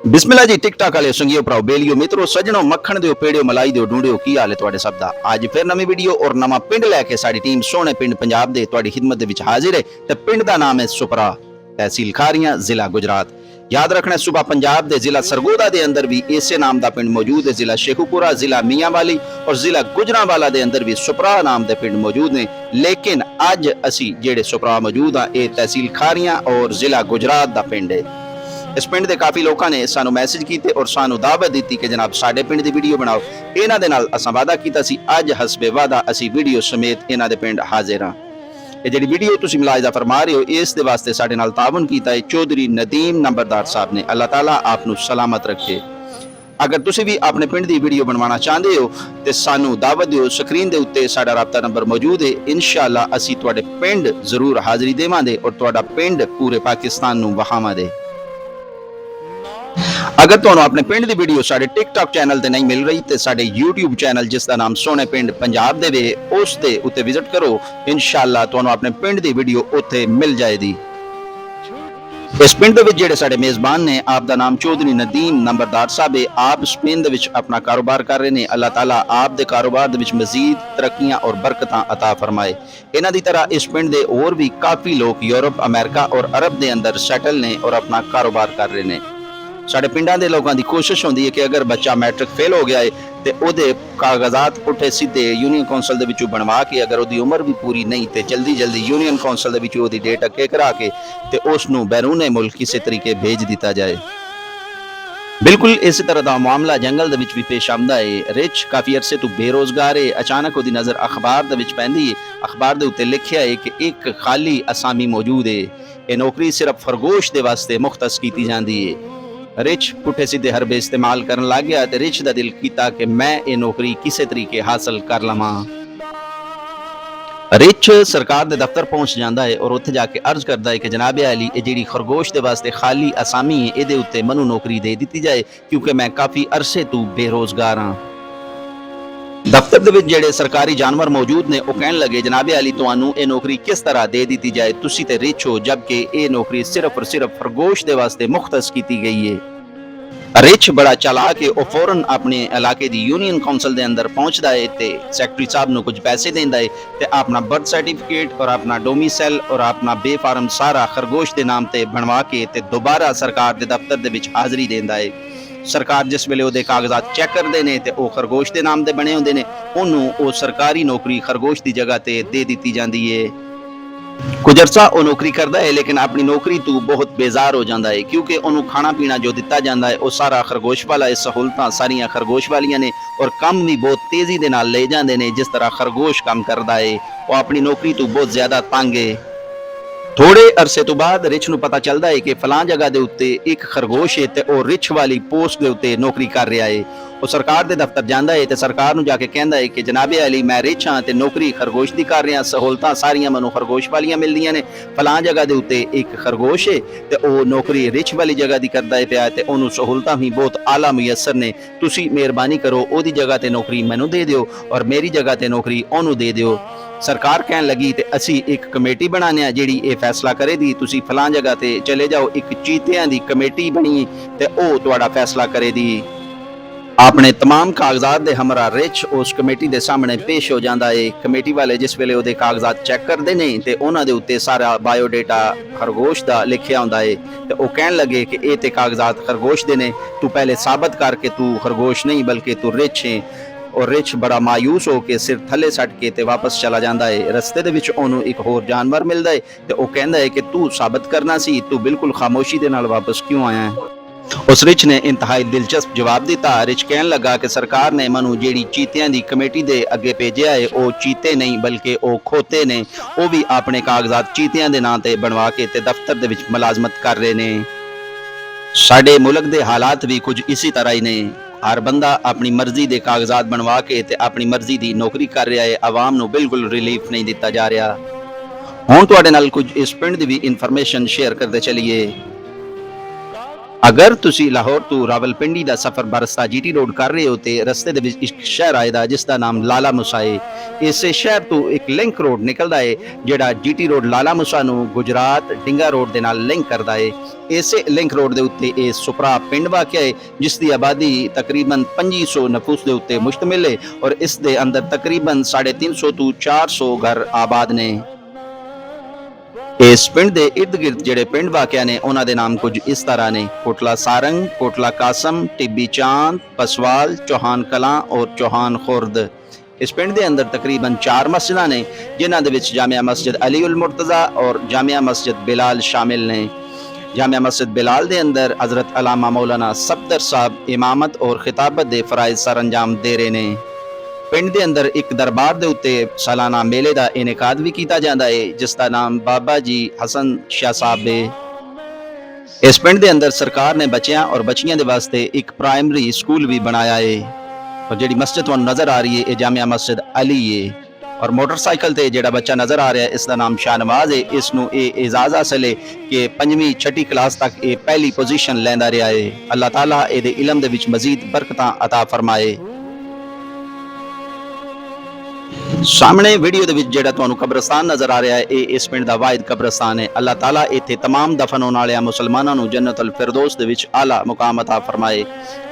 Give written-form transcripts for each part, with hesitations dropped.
बिस्मिल्लाह जी TikTok वाले संगियो भराओ बेलियो मित्रों सजनों मक्खन दिओ पेड़ियो मलाई दिओ ढूंढियो की हाल है तुहाडे सब दा। आज फिर नवी वीडियो और नवा पिंड लैके साडी टीम सोहने पिंड पंजाब दे तुहाडी खिदमत दे विच हाजिर है ते पिंड दा नाम है सुपरा, तहसील खारियां, जिला गुजरात। याद रखना सूबा पंजाब दे जिला सरगोदा दे अंदर भी इसे नाम दा पिंड मौजूद है। जिला शेखुपुरा, जिला मियांवाली और जिला गुजरांवाला दे अंदर भी सुपरा नाम दे पिंड मौजूद ने। लेकिन अज असी जेड़े सुपरा मौजूद आ ये तहसील खारियां और जिला गुजरात दा पिंड है। इस पिंड के काफ़ी लोगों ने सानू मैसेज किए और सानू दावत दी कि जनाब साडे पिंड की वीडियो बनाओ। इन्हां दे नाल असां वादा कीता सी, अज हसबे वादा असी वीडियो समेत इन्हां दे पिंड हाजिर हां। ये जिहड़ी वीडियो तुसीं मुलाहिजा फरमा रहे हो इस दे वास्ते साडे नाल तावन कीता है चौधरी नदीम नंबरदार साहब ने। अल्लाह ताला आपनू सलामत रखे। अगर तुसीं भी अपने पिंड की वीडियो बनवाना चाहते हो तो सानू दावत दिओ। स्क्रीन के उत्ते साडा राबता नंबर मौजूद है। इंशाअल्लाह असी तुहाडे पिंड जरूर हाज़री देवांगे और तुहाडा पिंड पूरे पाकिस्तान नू वखावांगे। अगर तुहानू अपने पिंड की वीडियो साडे टिकटॉक चैनल ते नहीं मिल रही तो साडे यूट्यूब चैनल जिसका नाम सोहने पिंड पंजाब दे वे उस दे उत्ते विजिट करो। इंशाअल्लाह तुहानू अपने पिंड की वीडियो उत्थे मिल जाएगी। इस पिंड दे जेड़े साडे मेजबान ने आप दा नाम चौधरी नदीम नंबरदार साहब है। आप इस पिंड दे विच अपना कारोबार कर रहे हैं। अल्लाह ताला आप दे कारोबार दे विच मजीद तरक्कियां और बरकतां अता फरमाए। इन्हां दी तरह इस पिंड दे और भी काफ़ी लोग यूरोप, अमेरिका और अरब दे अंदर सैटल ने और अपना कारोबार कर रहे हैं। साडे पिंडां दे लोगों की कोशिश होंदी है कि अगर बच्चा मैट्रिक फेल हो गया है तो उहदे कागजात पुट्ठे सीधे यूनियन कौंसल दे विचों बनवा के, अगर उहदी उम्र भी पूरी नहीं तो जल्दी जल्दी यूनियन कौंसल दे विचों उहदी डेट अगे करा के ते उसनू बैरूने मुल्क किसी तरीके भेज दिता जाए। बिल्कुल इस तरह का मामला जंगल दे विच भी पेश आंदा है। रिच काफ़ी अरसे तो बेरोजगार है। अचानक उहदी नज़र अखबार दे विच पैंदी है। अखबार दे उत्ते लिखिया है कि एक खाली असामी मौजूद है। ये नौकरी सिर्फ खरगोश दे वास्ते मुख्तस की जाती है। रिच पुठे सीधे हरबे इस्तेमाल करन लग गया तो रिच दा दिल कीता कि मैं ये नौकरी किसी तरीके हासिल कर लवां। रिच सरकार दे दफ्तर पहुंच जाता है और उत्थे जाके अर्ज करता है कि जनाब अली ये जिहड़ी खरगोश दे वास्ते खाली असामी है इहदे उत्ते मनु नौकरी दे दी जाए क्योंकि मैं काफ़ी अरसे तो बेरोजगार हाँ। दफ्तर दे विच जेड़े सरकारी जानवर मौजूद ने वो कहन लगे जनाब अली तुहानू ये नौकरी किस तरह दे दी जाए, तुसी ते रिच हो जबकि ये नौकरी सिर्फ और सिर्फ खरगोश दे वास्ते मुख्तस की गई है। रिच बड़ा चालाक है। वह फौरन अपने इलाके की यूनियन कौंसल के अंदर पहुंचता है तो सैकटरी साहब को कुछ पैसे देता है तो अपना बर्थ सर्टिफिकेट और अपना डोमिसाइल और अपना बेफार्म सारा खरगोश के नाम से बनवा के ते दोबारा सरकार के दफ्तर के विच हाज़री देता है। सरकार जिस वेले उहदे कागजात चैक करते हैं तो वह खरगोश के नाम से बने होंगे ने, उन्होंने सरकारी नौकरी खरगोश की जगह पर दे दी जाती है। कुछ अरसा वह नौकरी करता है लेकिन अपनी नौकरी तो बहुत बेजार हो जाता है क्योंकि उन्होंने खाना पीना जो दिता जाता है वह सारा खरगोश वाला है। सहूलतां सारियां खरगोश वालियां ने और काम भी बहुत तेज़ी के नाल ले जाते हैं जिस तरह खरगोश काम करता है। वह अपनी नौकरी तो बहुत ज़्यादा तंग है। थोड़े अरसे तो बाद रिच नूं पता चलता है कि फलां जगह के उत्ते एक खरगोश है तो रिच वाली पोस्ट के उत्ते नौकरी कर रहा है। वो सरकार के दफ्तर जाता है तो सरकार नूं जाके कहता है कि जनाब अली मैं रिच हाँ तो नौकरी खरगोश की कर रहा, सहूलतां सारियां मैनूं खरगोश वालियां मिलदियां ने। फलां जगह के उत्ते एक खरगोश है तो वह नौकरी रिच वाली जगह की करता है पिया तो उन्होंने सहूलतां भी बहुत आला मुयसर ने। तुसीं मेहरबानी करो उहदी जगह ते नौकरी मैनूं दे दिओ और मेरी जगह ते नौकरी उहनूं दे दिओ। सरकार कहन लगी तो असी एक कमेटी बनाने जिहड़ी ये फैसला करेगी तुसी फलां जगह ते चले जाओ। एक चीतियां की कमेटी बनी तो वह तुहाडा फैसला करेगी। अपने तमाम कागजात दे हमरा रिच उस कमेटी के सामने पेश हो जाता है। कमेटी वाले जिस वेले उहदे कागजात चैक करते हैं तो उन्हां दे उत्ते सारा बायोडेटा खरगोश का लिखिया होंदा है तो वह कहन लगे कि ये ते कागजात खरगोश दे ने, तू पहले साबित करके तू खरगोश नहीं बल्कि तू रिच है। और रिच बड़ा मायूस होकर सिर थले सट के ते वापस चला जाता है। रस्ते दे विच उहनूं एक होर जानवर मिलता है तो वह कहता है कि तू साबित करना सी, तू बिल्कुल खामोशी दे नाल वापस क्यों आया है। उस रिच ने इंतहाई दिलचस्प जवाब दिता। रिच कहन लगा कि सरकार ने मैनूं जिहड़ी चीतियां की कमेटी दे अगे भेजिया है वह चीते नहीं बल्कि वह खोते ने। वह भी अपने कागजात चीतियां दे नां ते बनवा के ते दफ्तर दे विच मुलाजमत कर रहे ने। साडे मुल्क दे हालात भी कुछ इसी तरह ही ने। हर बंदा अपनी मर्जी के कागजात बनवा के ते अपनी मर्जी की नौकरी कर रहा है। आवाम नूं बिल्कुल रिलीफ नहीं दिता जा रहा। हुण तुहाडे नाल कुछ इस पिंड की भी इन्फॉर्मेशन शेयर करते चलीए। ਅਗਰ ਤੁਸੀਂ ਲਾਹੌਰ ਤੋਂ ਰਾਵਲਪਿੰਡੀ ਦਾ ਸਫ਼ਰ ਬਰਸਤਾ ਜੀਟੀ ਰੋਡ ਕਰ ਰਹੇ ਹੋ ਤੇ ਰਸਤੇ ਦੇ ਵਿੱਚ ਇੱਕ ਸ਼ਹਿਰ ਆਏਦਾ ਜਿਸ ਦਾ ਨਾਮ ਲਾਲਾ ਮੁਸਾ ਹੈ। ਇਸੇ ਸ਼ਹਿਰ ਤੋਂ ਇੱਕ ਲਿੰਕ ਰੋਡ ਨਿਕਲਦਾ ਹੈ ਜਿਹੜਾ ਜੀਟੀ ਰੋਡ ਲਾਲਾ ਮੁਸਾ ਨੂੰ ਗੁਜਰਾਤ ਡਿੰਗਾ ਰੋਡ ਦੇ ਨਾਲ ਲਿੰਕ ਕਰਦਾ ਹੈ। ਇਸੇ ਲਿੰਕ ਰੋਡ ਦੇ ਉੱਤੇ ਇਹ ਸੁਪਰਾ ਪਿੰਡ ਵਾਕਿਆ ਹੈ ਜਿਸ ਦੀ ਆਬਾਦੀ ਤਕਰੀਬਨ 2500 ਨਫੂਸ ਦੇ ਉੱਤੇ ਮੁਸ਼ਤਮਿਲ ਹੈ ਔਰ ਇਸ ਦੇ ਅੰਦਰ ਤਕਰੀਬਨ 350 ਤੋਂ 400 ਘਰ ਆਬਾਦ ਨੇ। ਇਸ ਪਿੰਡ ਦੇ ਇਰਦ ਗਿਰਦ ਜਿਹੜੇ ਪਿੰਡ ਵਾਕਿਆ ਨੇ ਉਹਨਾਂ ਦੇ ਨਾਮ ਕੁਝ ਇਸ ਤਰ੍ਹਾਂ ਨੇ: ਕੋਟਲਾ ਸਾਰੰਗ, ਕੋਟਲਾ ਕਾਸਮ, ਟਿੱਬੀ ਚਾਂਦ, ਪਸਵਾਲ, ਚੌਹਾਨ ਕਲਾਂ ਔਰ ਚੌਹਾਨ ਖੁਰਦ। ਇਸ ਪਿੰਡ ਦੇ ਅੰਦਰ ਤਕਰੀਬਨ 4 ਮਸਜਿਦਾਂ ਨੇ ਜਿਨ੍ਹਾਂ ਦੇ ਵਿੱਚ ਜਾਮਿਆ ਮਸਜਿਦ ਅਲੀ ਉਲ ਮੁਰਤਜ਼ਾ ਔਰ ਜਾਮਿਆ ਮਸਜਿਦ ਬਿਲਾਲ ਸ਼ਾਮਿਲ ਨੇ। ਜਾਮਿਆ ਮਸਜਿਦ ਬਿਲਾਲ ਦੇ ਅੰਦਰ ਹਜ਼ਰਤ ਅਲਾਮਾ ਮੌਲਾਨਾ ਸਫਦਰ ਸਾਹਿਬ ਇਮਾਮਤ ਔਰ ਖਿਤਾਬਤ ਦੇ ਫਰਾਇਜ਼ ਸਰ ਅੰਜਾਮ ਦੇ ਰਹੇ ਨੇ। ਪਿੰਡ ਦੇ ਅੰਦਰ ਇੱਕ ਦਰਬਾਰ ਦੇ ਉੱਤੇ ਸਾਲਾਨਾ ਮੇਲੇ ਦਾ ਇਨਕਾਦ ਵੀ ਕੀਤਾ ਜਾਂਦਾ ਹੈ ਜਿਸ ਦਾ ਨਾਮ ਬਾਬਾ ਜੀ ਹਸਨ ਸ਼ਾਹ ਸਾਹਿਬ ਹੈ। ਇਸ ਪਿੰਡ ਦੇ ਅੰਦਰ ਸਰਕਾਰ ਨੇ ਬੱਚਿਆਂ ਔਰ ਬੱਚੀਆਂ ਦੇ ਵਾਸਤੇ ਇੱਕ ਪ੍ਰਾਇਮਰੀ ਸਕੂਲ ਵੀ ਬਣਾਇਆ ਹੈ ਔਰ ਜਿਹੜੀ ਮਸਜਿਦ ਤੁਹਾਨੂੰ ਨਜ਼ਰ ਆ ਰਹੀ ਹੈ ਇਹ ਜਾਮਿਆ ਮਸਜਿਦ ਅਲੀ ਹੈ। ਔਰ ਮੋਟਰਸਾਈਕਲ ਤੇ ਜਿਹੜਾ ਬੱਚਾ ਨਜ਼ਰ ਆ ਰਿਹਾ ਹੈ ਇਸ ਦਾ ਨਾਮ ਸ਼ਾਹਨਵਾਜ਼ ਹੈ। ਇਸ ਨੂੰ ਇਹ ਇਜਾਜ਼ਤ ਹਾਸਲ ਹੈ ਕਿ 5ਵੀਂ 6ਵੀਂ ਕਲਾਸ ਤੱਕ ਇਹ ਪਹਿਲੀ ਪੋਜੀਸ਼ਨ ਲੈਂਦਾ ਰਿਹਾ ਹੈ। ਅੱਲਾਹ ਤਾਲਾ ਇਹਦੇ ਇਲਮ ਦੇ ਵਿੱਚ ਮਜ਼ੀਦ ਬਰਕਤਾਂ ਅਤਾ ਫਰਮਾਏ। ਸਾਹਮਣੇ ਵੀਡੀਓ ਦੇ ਵਿੱਚ ਜਿਹੜਾ ਤੁਹਾਨੂੰ ਕਬਰਸਤਾਨ ਨਜ਼ਰ ਆ ਰਿਹਾ ਹੈ ਇਹ ਇਸ ਪਿੰਡ ਦਾ ਵਾਹਿਦ ਕਬਰਸਤਾਨ ਹੈ। ਅੱਲਾਹ ਤਾਲਾ ਇੱਥੇ तमाम ਦਫਨ ਹੋਣ ਵਾਲਿਆਂ ਮੁਸਲਮਾਨਾਂ ਨੂੰ ਜੰਨਤੁਲ ਫਿਰਦੌਸ ਦੇ ਵਿੱਚ ਆਲਾ ਮੁਕਾਮ ਅਤਾ ਫਰਮਾਏ।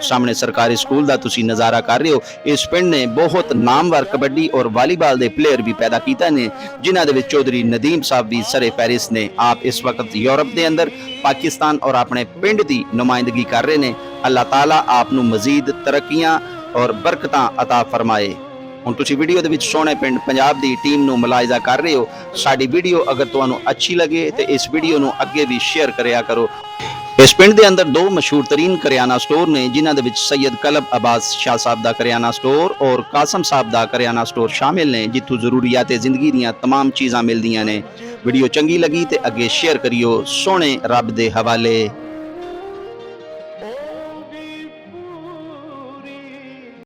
ਸਾਹਮਣੇ ਸਰਕਾਰੀ ਸਕੂਲ ਦਾ ਤੁਸੀਂ ਨਜ਼ਾਰਾ ਕਰ ਰਹੇ ਹੋ। ਇਸ ਪਿੰਡ ਨੇ ਬਹੁਤ ਨਾਮਵਰ ਕਬੱਡੀ ਔਰ ਵਾਲੀਬਾਲ ਦੇ ਪਲੇਅਰ ਵੀ ਪੈਦਾ ਕੀਤੇ ਨੇ ਜਿਨ੍ਹਾਂ ਦੇ ਵਿੱਚ ਚੌਧਰੀ ਨਦੀਮ ਸਾਹਿਬ ਵੀ ਸਰੇ ਫਹਿਰਿਸਤ ਨੇ। ਆਪ ਇਸ ਵਕਤ ਯੂਰਪ ਦੇ ਅੰਦਰ ਪਾਕਿਸਤਾਨ ਔਰ ਆਪਣੇ ਪਿੰਡ ਦੀ ਨੁਮਾਇੰਦਗੀ ਕਰ ਰਹੇ ਨੇ। ਅੱਲਾਹ ਤਾਲਾ ਆਪ ਨੂੰ ਮਜ਼ੀਦ ਤਰੱਕੀਆਂ ਔਰ ਬਰਕਤਾਂ ਅਤਾ ਫਰਮਾਏ। ਹੁਣ ਤੁਸੀਂ ਵੀਡੀਓ ਦੇ ਵਿੱਚ ਸੋਹਣੇ ਪਿੰਡ ਪੰਜਾਬ ਦੀ ਟੀਮ ਨੂੰ ਮੁਲਾਹਿਜ਼ਾ ਕਰ ਰਹੇ ਹੋ। ਸਾਡੀ ਵੀਡੀਓ ਅਗਰ ਤੁਹਾਨੂੰ ਅੱਛੀ ਲੱਗੇ ਤੇ ਇਸ ਵੀਡੀਓ ਨੂੰ ਅੱਗੇ ਵੀ ਸ਼ੇਅਰ ਕਰਿਆ ਕਰੋ। ਇਸ ਪਿੰਡ ਦੇ ਅੰਦਰ 2 ਮਸ਼ਹੂਰ ਤਰੀਨ ਕਰਿਆਨਾ ਸਟੋਰ ਨੇ ਜਿਨ੍ਹਾਂ ਦੇ ਵਿੱਚ ਸੈयद ਕਲਬ ਅਬਾਸ ਸ਼ਾਹ ਸਾਹਿਬ ਦਾ ਕਰਿਆਨਾ ਸਟੋਰ ਔਰ ਕਾਸਮ ਸਾਹਿਬ ਦਾ ਕਰਿਆਨਾ ਸਟੋਰ ਸ਼ਾਮਿਲ ਨੇ ਜਿੱਥੋਂ ਜ਼ਰੂਰੀਆਤ ਜ਼ਿੰਦਗੀ ਦੀਆਂ तमाम ਚੀਜ਼ਾਂ ਮਿਲਦੀਆਂ ਨੇ। ਵੀਡੀਓ ਚੰਗੀ ਲੱਗੀ ਤੇ ਅੱਗੇ ਸ਼ੇਅਰ ਕਰਿਓ। ਸੋਹਣੇ ਰੱਬ ਦੇ ਹਵਾਲੇ।